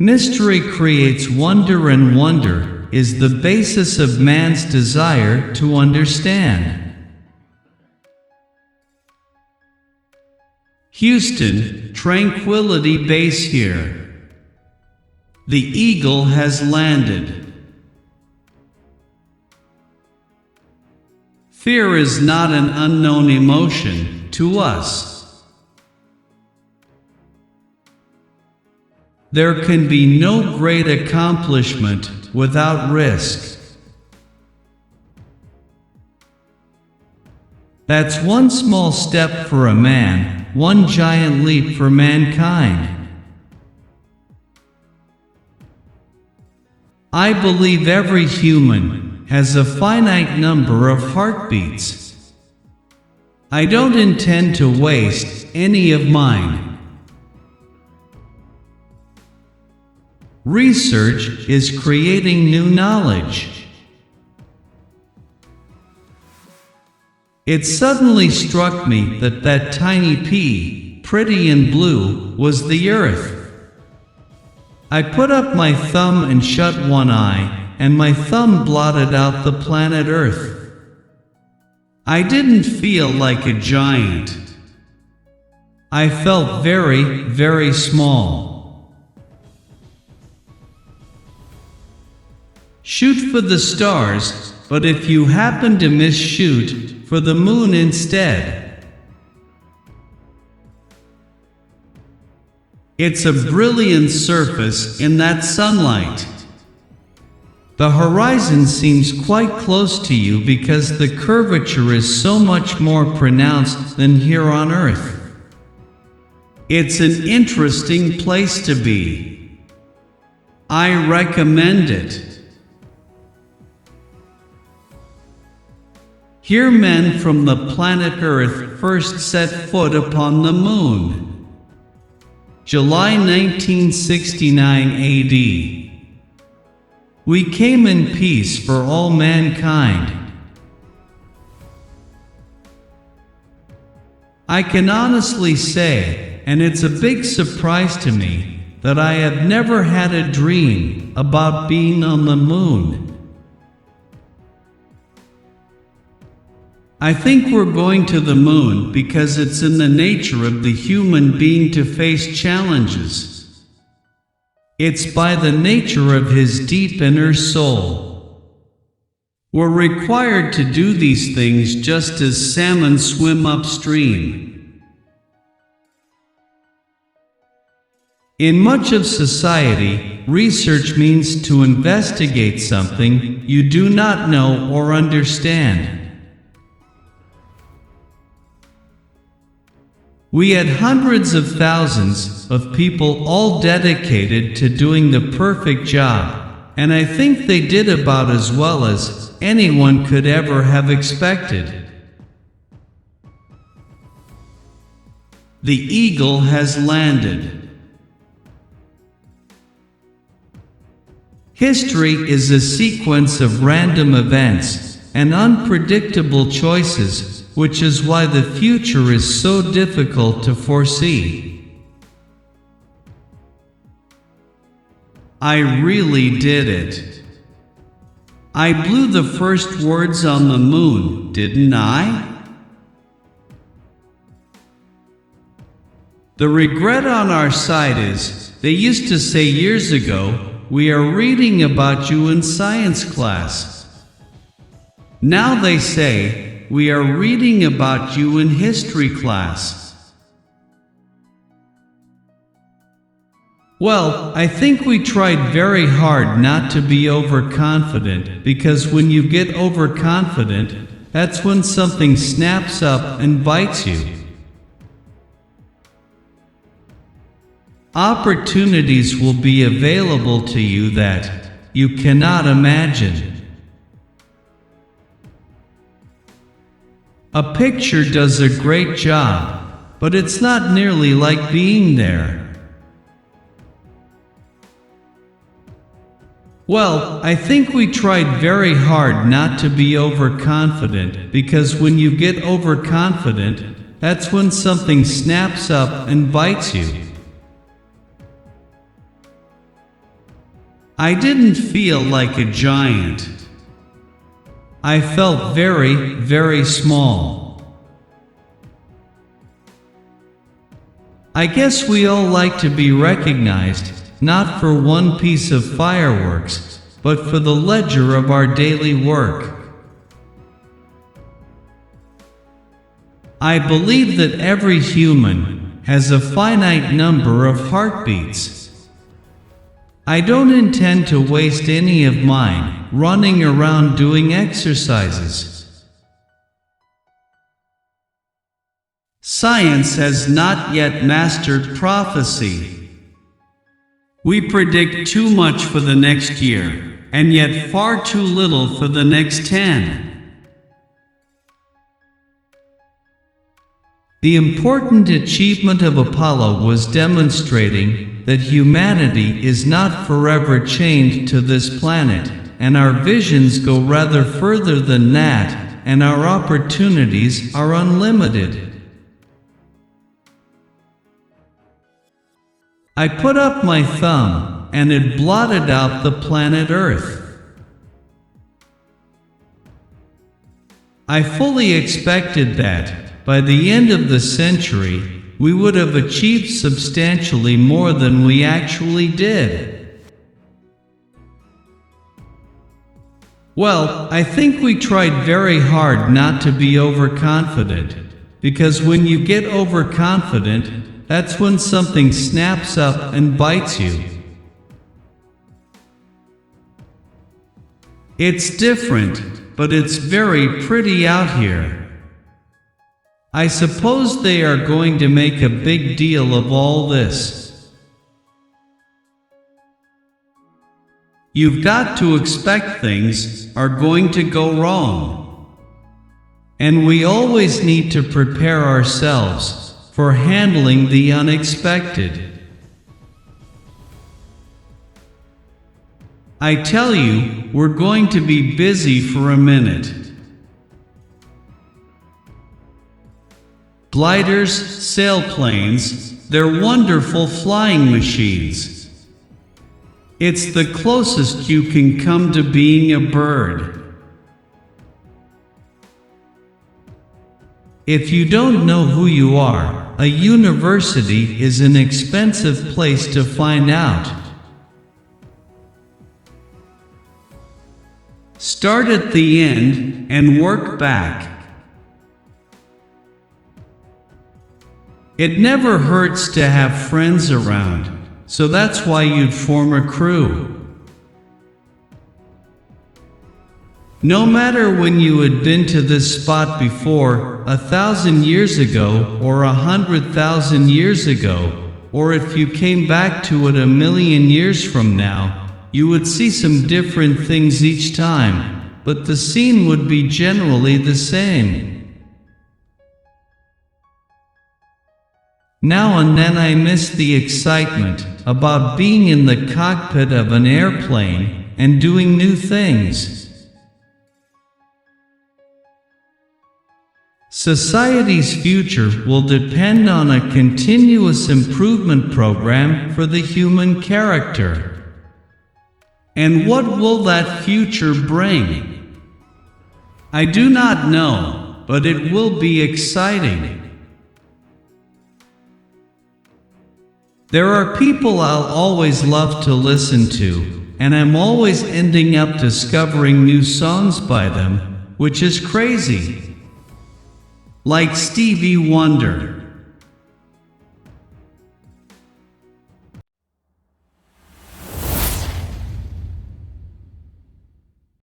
Mystery creates wonder, and wonder is the basis of man's desire to understand. Houston, Tranquility Base here. The Eagle has landed. Fear is not an unknown emotion to us. There can be no great accomplishment without risk. That's one small step for a man, one giant leap for mankind. I believe every human has a finite number of heartbeats. I don't intend to waste any of mine. Research is creating new knowledge. It suddenly struck me that that tiny pea, pretty and blue, was the Earth. I put up my thumb and shut one eye, and my thumb blotted out the planet Earth. I didn't feel like a giant. I felt very, very small. Shoot for the stars, but if you happen to miss, shoot for the moon instead. It's a brilliant surface in that sunlight. The horizon seems quite close to you because the curvature is so much more pronounced than here on Earth. It's an interesting place to be. I recommend it. Here men from the planet Earth first set foot upon the moon. July 1969 AD. We came in peace for all mankind. I can honestly say, and it's a big surprise to me, that I have never had a dream about being on the moon. I think we're going to the moon because it's in the nature of the human being to face challenges. It's by the nature of his deep inner soul. We're required to do these things just as salmon swim upstream. In much of society, research means to investigate something you do not know or understand. We had hundreds of thousands of people all dedicated to doing the perfect job, and I think they did about as well as anyone could ever have expected. The Eagle has landed. History is a sequence of random events and unpredictable choices, which is why the future is so difficult to foresee. I really did it. I blew the first words on the moon, didn't I? The regret on our side is, they used to say years ago, we are reading about you in science class. Now they say, we are reading about you in history class. Well, I think we tried very hard not to be overconfident, because when you get overconfident, that's when something snaps up and bites you. Opportunities will be available to you that you cannot imagine. A picture does a great job, but it's not nearly like being there. Well, I think we tried very hard not to be overconfident, because when you get overconfident, that's when something snaps up and bites you. I didn't feel like a giant. I felt very, very small. I guess we all like to be recognized, not for one piece of fireworks, but for the ledger of our daily work. I believe that every human has a finite number of heartbeats. I don't intend to waste any of mine running around doing exercises. Science has not yet mastered prophecy. We predict too much for the next year, and yet far too little for the next 10. The important achievement of Apollo was demonstrating that humanity is not forever chained to this planet, and our visions go rather further than that, and our opportunities are unlimited. I put up my thumb, and it blotted out the planet Earth. I fully expected that, by the end of the century, we would have achieved substantially more than we actually did. Well, I think we tried very hard not to be overconfident, because when you get overconfident, that's when something snaps up and bites you. It's different, but it's very pretty out here. I suppose they are going to make a big deal of all this. You've got to expect things are going to go wrong. And we always need to prepare ourselves for handling the unexpected. I tell you, we're going to be busy for a minute. Gliders, sailplanes, they're wonderful flying machines. It's the closest you can come to being a bird. If you don't know who you are, a university is an expensive place to find out. Start at the end and work back. It never hurts to have friends around, so that's why you'd form a crew. No matter when you had been to this spot before, 1,000 years ago, or 100,000 years ago, or if you came back to it 1,000,000 years from now, you would see some different things each time, but the scene would be generally the same. Now and then I miss the excitement about being in the cockpit of an airplane and doing new things. Society's future will depend on a continuous improvement program for the human character. And what will that future bring? I do not know, but it will be exciting. There are people I'll always love to listen to, and I'm always ending up discovering new songs by them, which is crazy. Like Stevie Wonder.